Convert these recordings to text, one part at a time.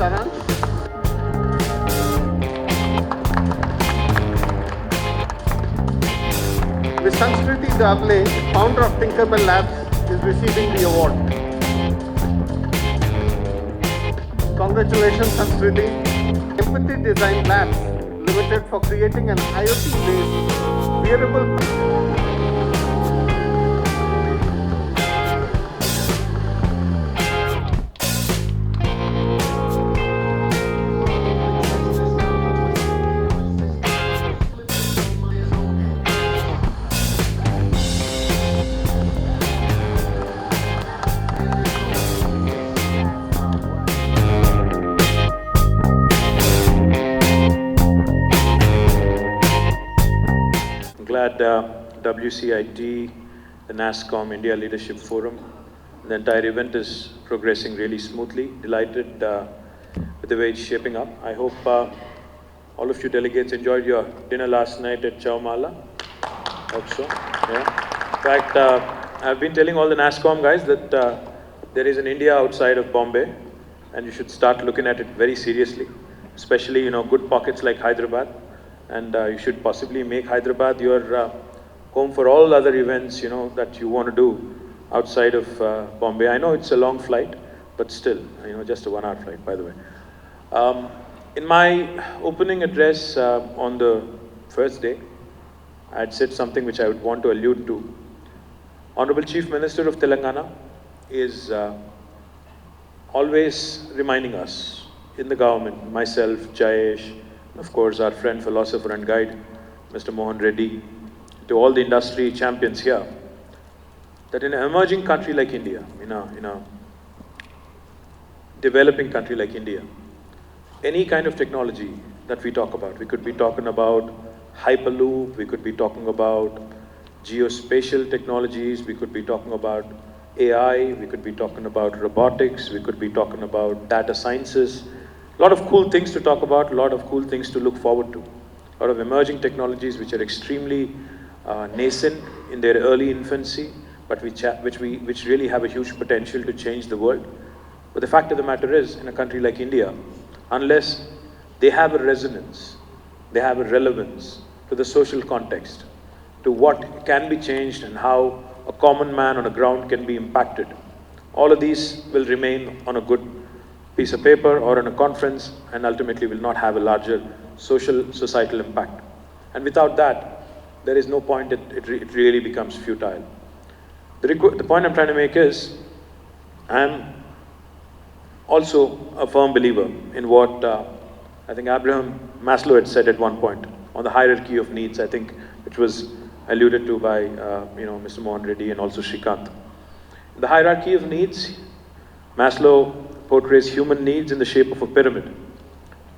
Saransh. Ms. Sanskriti Davle, founder of Tinkerbell Labs, is receiving the award. Congratulations, Sanskriti. Empathy Design Labs Limited for creating an IoT-based wearable. Glad WCIT, the NASSCOM India Leadership Forum, the entire event is progressing really smoothly. Delighted with the way it's shaping up. I hope all of you delegates enjoyed your dinner last night at Chowmala. Hope so. Yeah. In fact, I've been telling all the NASSCOM guys that there is an India outside of Bombay, and you should start looking at it very seriously. Especially, good pockets like Hyderabad. And you should possibly make Hyderabad your home for all other events, that you want to do outside of Bombay. I know it's a long flight, but still, just a 1 hour flight, by the way. In my opening address on the first day, I had said something which I would want to allude to. Honorable Chief Minister of Telangana is always reminding us in the government, myself, Jayesh, of course, our friend, philosopher and guide, Mr. Mohan Reddy, to all the industry champions here, that in an emerging country like India, in a developing country like India, any kind of technology that we talk about, we could be talking about Hyperloop, we could be talking about geospatial technologies, we could be talking about AI, we could be talking about robotics, we could be talking about data sciences. A lot of cool things to talk about, a lot of cool things to look forward to. A lot of emerging technologies which are extremely nascent in their early infancy, but which really have a huge potential to change the world. But the fact of the matter is, in a country like India, unless they have a resonance, they have a relevance to the social context, to what can be changed and how a common man on the ground can be impacted, all of these will remain on a good piece of paper or in a conference, and ultimately will not have a larger societal impact. And without that, there is no point, it really becomes futile. The point I'm trying to make is, I'm also a firm believer in what I think Abraham Maslow had said at one point, on the hierarchy of needs, I think, which was alluded to by Mr. Mohan Reddy and also Shrikant. The hierarchy of needs, Maslow portrays human needs in the shape of a pyramid,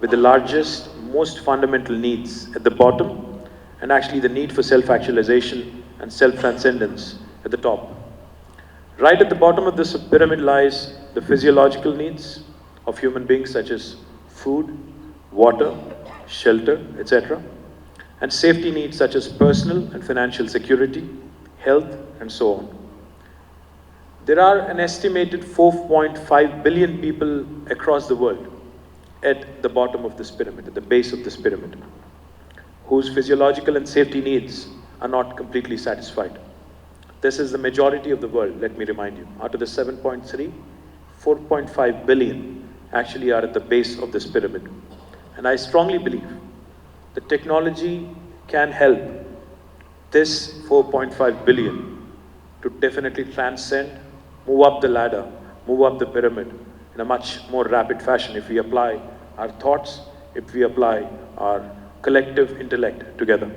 with the largest, most fundamental needs at the bottom, and actually the need for self-actualization and self-transcendence at the top. Right at the bottom of this pyramid lies the physiological needs of human beings, such as food, water, shelter, etc., and safety needs such as personal and financial security, health, and so on. There are an estimated 4.5 billion people across the world at the bottom of this pyramid, at the base of this pyramid, whose physiological and safety needs are not completely satisfied. This is the majority of the world, let me remind you. Out of the 7.3, 4.5 billion actually are at the base of this pyramid. And I strongly believe that technology can help this 4.5 billion to definitely transcend, move up the ladder, move up the pyramid in a much more rapid fashion if we apply our thoughts, if we apply our collective intellect together.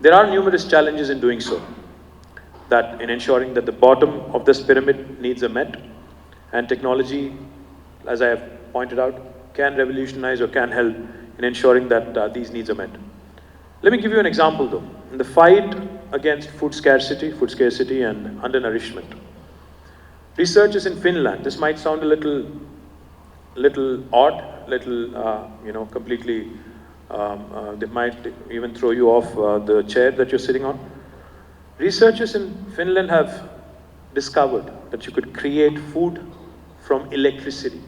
There are numerous challenges in doing so, that in ensuring that the bottom of this pyramid needs are met, and technology, as I have pointed out, can revolutionize or can help in ensuring that these needs are met. Let me give you an example though. In the fight against food scarcity and undernourishment, researchers in Finland, this might sound a little odd, completely, they might even throw you off the chair that you're sitting on. Researchers in Finland have discovered that you could create food from electricity.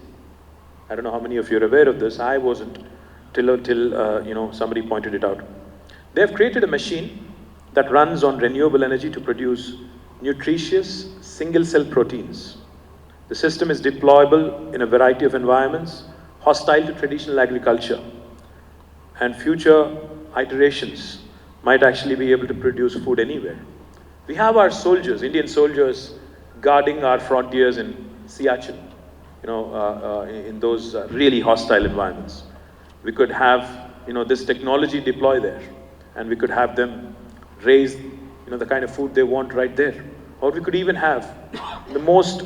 I don't know how many of you are aware of this. I wasn't till somebody pointed it out. They have created a machine that runs on renewable energy to produce nutritious single-cell proteins. The system is deployable in a variety of environments, hostile to traditional agriculture, and future iterations might actually be able to produce food anywhere. We have our soldiers, Indian soldiers, guarding our frontiers in Siachen, in those really hostile environments. We could have, this technology deploy there, and we could have them raise, the kind of food they want right there. Or we could even have the most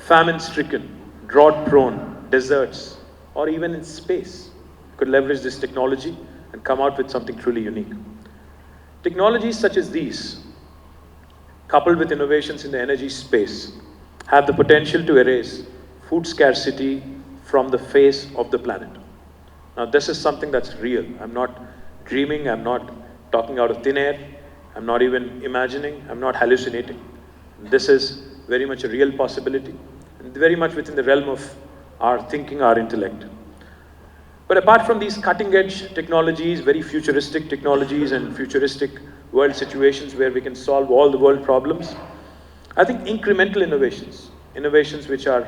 famine-stricken, drought-prone deserts, or even in space, could leverage this technology and come out with something truly unique. Technologies such as these, coupled with innovations in the energy space, have the potential to erase food scarcity from the face of the planet. Now, this is something that's real. I'm not dreaming, I'm not talking out of thin air, I'm not even imagining, I'm not hallucinating. This is very much a real possibility, and very much within the realm of our thinking, our intellect. But apart from these cutting-edge technologies, very futuristic technologies and futuristic world situations where we can solve all the world problems, I think incremental innovations which are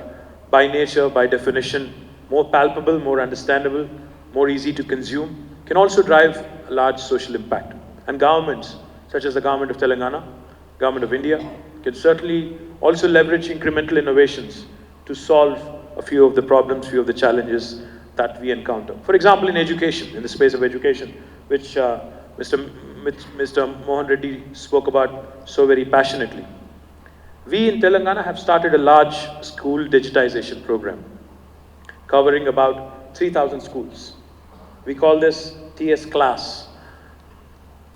by nature, by definition, more palpable, more understandable, more easy to consume, can also drive a large social impact. And governments, such as the government of Telangana, government of India, can certainly also leverage incremental innovations to solve a few of the problems, few of the challenges that we encounter. For example, in education, in the space of education, which Mr. Mohan Reddy spoke about so very passionately. We in Telangana have started a large school digitization program covering about 3,000 schools. We call this TS Class.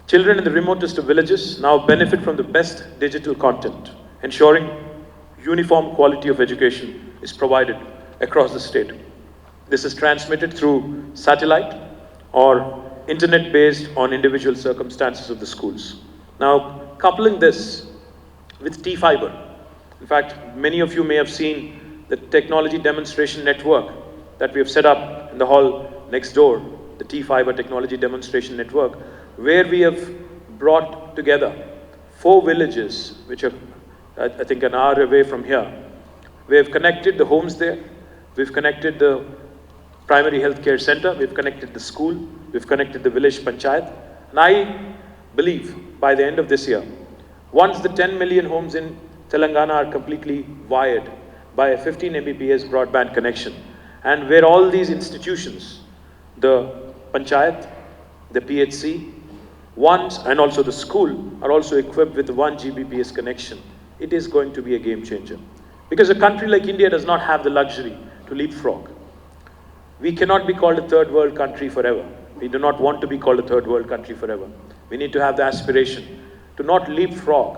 Children in the remotest of villages now benefit from the best digital content, ensuring uniform quality of education is provided across the state. This is transmitted through satellite or internet based on individual circumstances of the schools. Now, coupling this with T-Fiber. In fact, many of you may have seen the technology demonstration network that we have set up in the hall next door, the T-Fiber technology demonstration network, where we have brought together 4 villages, which are, I think, an hour away from here. We have connected the homes there, we've connected the primary healthcare center, we've connected the school, we've connected the village panchayat, and I believe by the end of this year, once the 10 million homes in Telangana are completely wired by a 15 Mbps broadband connection, and where all these institutions, the panchayat, the PHC, and also the school are also equipped with 1 Gbps connection, it is going to be a game changer. Because a country like India does not have the luxury to leapfrog. We cannot be called a third world country forever. We do not want to be called a third world country forever. We need to have the aspiration to not leapfrog,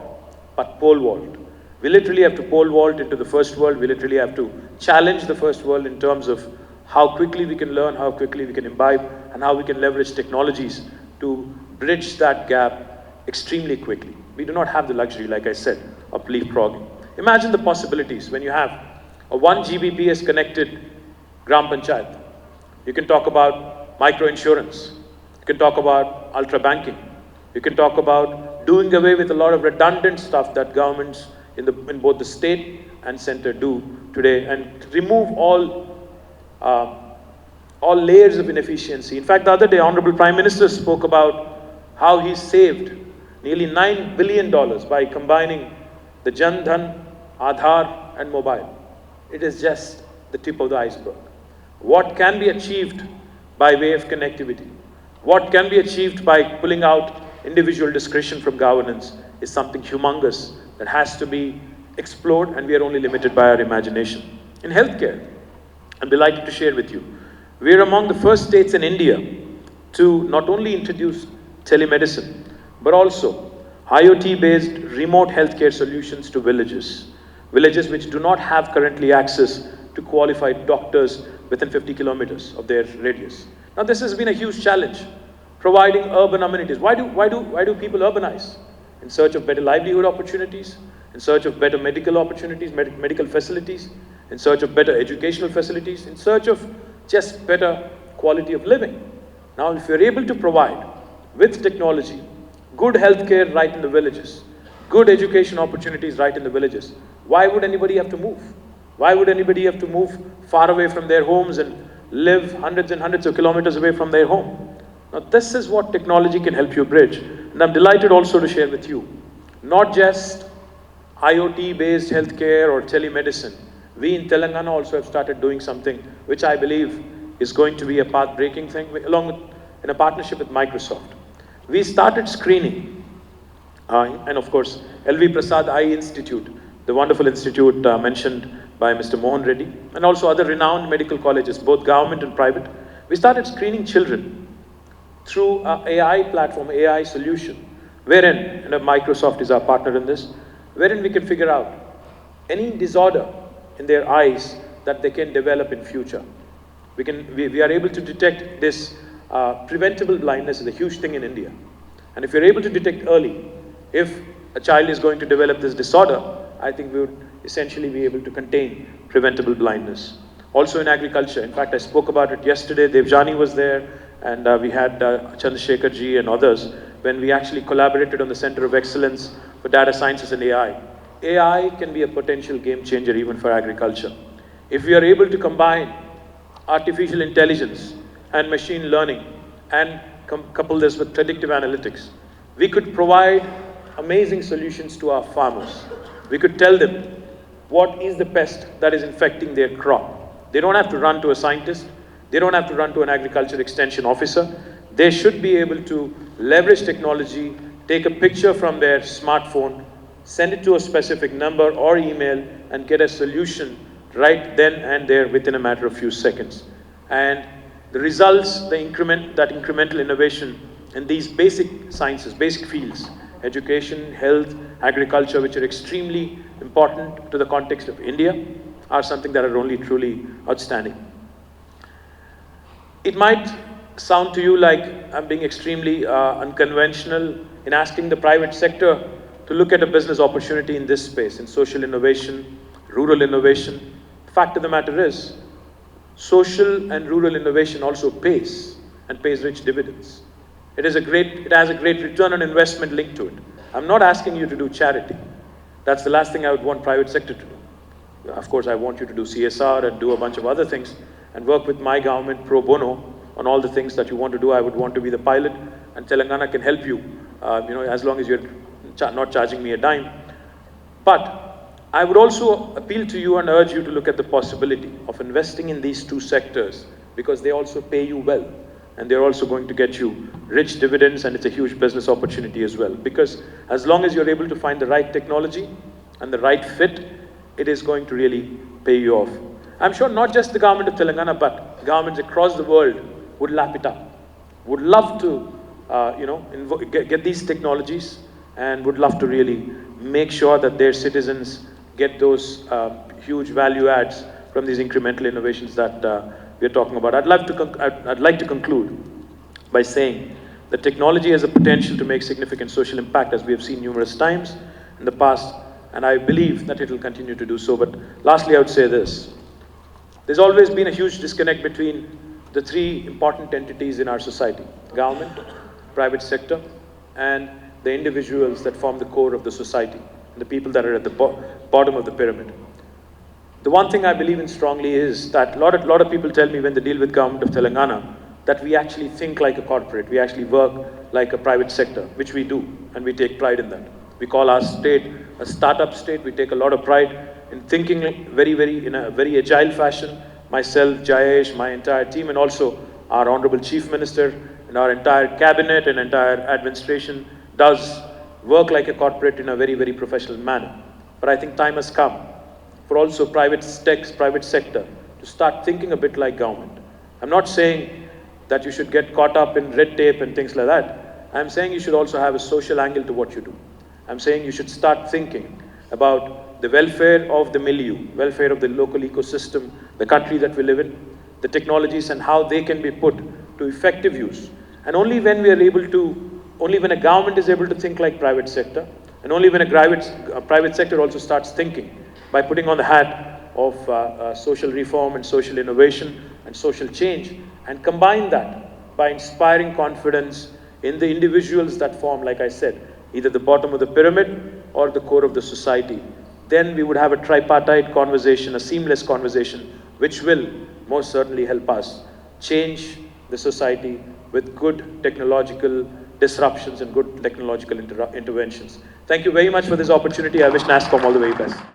but pole vault. We literally have to pole vault into the first world. We literally have to challenge the first world in terms of how quickly we can learn, how quickly we can imbibe, and how we can leverage technologies to bridge that gap extremely quickly. We do not have the luxury, like I said, of leapfrogging. Imagine the possibilities when you have a 1 Gbps connected Gram Panchayat. You can talk about micro-insurance. You can talk about ultra-banking. You can talk about doing away with a lot of redundant stuff that governments in both the state and center do today, and remove all layers of inefficiency. In fact, the other day, Honorable Prime Minister spoke about how he saved nearly $9 billion by combining the Jan Dhan, Aadhaar, and mobile. It is just the tip of the iceberg. What can be achieved by way of connectivity, what can be achieved by pulling out individual discretion from governance is something humongous that has to be explored, and we are only limited by our imagination. In healthcare, I'm delighted to share with you, we are among the first states in India to not only introduce telemedicine, but also IoT-based remote healthcare solutions to villages which do not have currently access to qualified doctors within 50 kilometers of their radius. Now, this has been a huge challenge, providing urban amenities. Why do people urbanize? In search of better livelihood opportunities, in search of better medical opportunities, medical facilities. in search of better educational facilities, in search of just better quality of living. Now, if you're able to provide with technology good healthcare right in the villages, good education opportunities right in the villages, why would anybody have to move? Why would anybody have to move far away from their homes and live hundreds and hundreds of kilometers away from their home? Now, this is what technology can help you bridge. And I'm delighted also to share with you, not just IoT-based healthcare or telemedicine. We in Telangana also have started doing something which I believe is going to be a path-breaking thing, along with, in a partnership with Microsoft. We started screening, and of course, LV Prasad Eye Institute, the wonderful institute mentioned by Mr. Mohan Reddy, and also other renowned medical colleges, both government and private. We started screening children through an AI platform, AI solution, wherein, and Microsoft is our partner in this, wherein we can figure out any disorder in their eyes that they can develop in future. We are able to detect this. Preventable blindness is a huge thing in India. And if you're able to detect early, if a child is going to develop this disorder, I think we would essentially be able to contain preventable blindness. Also in agriculture, in fact, I spoke about it yesterday, Devjani was there, and we had Chandrasekhar ji and others, when we actually collaborated on the Center of Excellence for Data Sciences and AI. AI can be a potential game changer even for agriculture. If we are able to combine artificial intelligence and machine learning and couple this with predictive analytics, we could provide amazing solutions to our farmers. We could tell them what is the pest that is infecting their crop. They don't have to run to a scientist. They don't have to run to an agriculture extension officer. They should be able to leverage technology, take a picture from their smartphone, send it to a specific number or email, and get a solution right then and there within a matter of few seconds. And the results, that incremental innovation in these basic sciences, basic fields, education, health, agriculture, which are extremely important to the context of India, are something that are only truly outstanding. It might sound to you like I'm being extremely unconventional in asking the private sector to look at a business opportunity in this space, in social innovation, rural innovation. The fact of the matter is, social and rural innovation also pays, and pays rich dividends. It has a great return on investment linked to it. I'm not asking you to do charity. That's the last thing I would want private sector to do. Of course, I want you to do CSR and do a bunch of other things and work with my government pro bono on all the things that you want to do. I would want to be the pilot, and Telangana can help you, as long as you're not charging me a dime. But I would also appeal to you and urge you to look at the possibility of investing in these two sectors, because they also pay you well, and they're also going to get you rich dividends, and it's a huge business opportunity as well. Because as long as you're able to find the right technology and the right fit, it is going to really pay you off. I'm sure not just the government of Telangana, but governments across the world would lap it up, would love to get these technologies, and would love to really make sure that their citizens get those huge value adds from these incremental innovations that we're talking about. I'd like to conclude by saying that technology has a potential to make significant social impact, as we have seen numerous times in the past, and I believe that it will continue to do so. But lastly, I would say this. There's always been a huge disconnect between the three important entities in our society: government, private sector, and the individuals that form the core of the society, the people that are at the bottom of the pyramid. The one thing I believe in strongly is that a lot of people tell me when they deal with government of Telangana that we actually think like a corporate, we actually work like a private sector, which we do, and we take pride in that. We call our state a startup state. We take a lot of pride in thinking in a very agile fashion. Myself, Jayesh, my entire team, and also our Honorable Chief Minister and our entire cabinet and entire administration does work like a corporate in a very, very professional manner. But I think time has come for also private sector to start thinking a bit like government. I'm not saying that you should get caught up in red tape and things like that. I'm saying you should also have a social angle to what you do. I'm saying you should start thinking about the welfare of the milieu, welfare of the local ecosystem, the country that we live in, the technologies and how they can be put to effective use. And only when a government is able to think like private sector, and only when a private sector also starts thinking by putting on the hat of social reform and social innovation and social change, and combine that by inspiring confidence in the individuals that form, like I said, either the bottom of the pyramid or the core of the society, then we would have a tripartite conversation, a seamless conversation, which will most certainly help us change the society with good technological disruptions and good technological interventions. Thank you very much for this opportunity. I wish NASSCOM all the very best.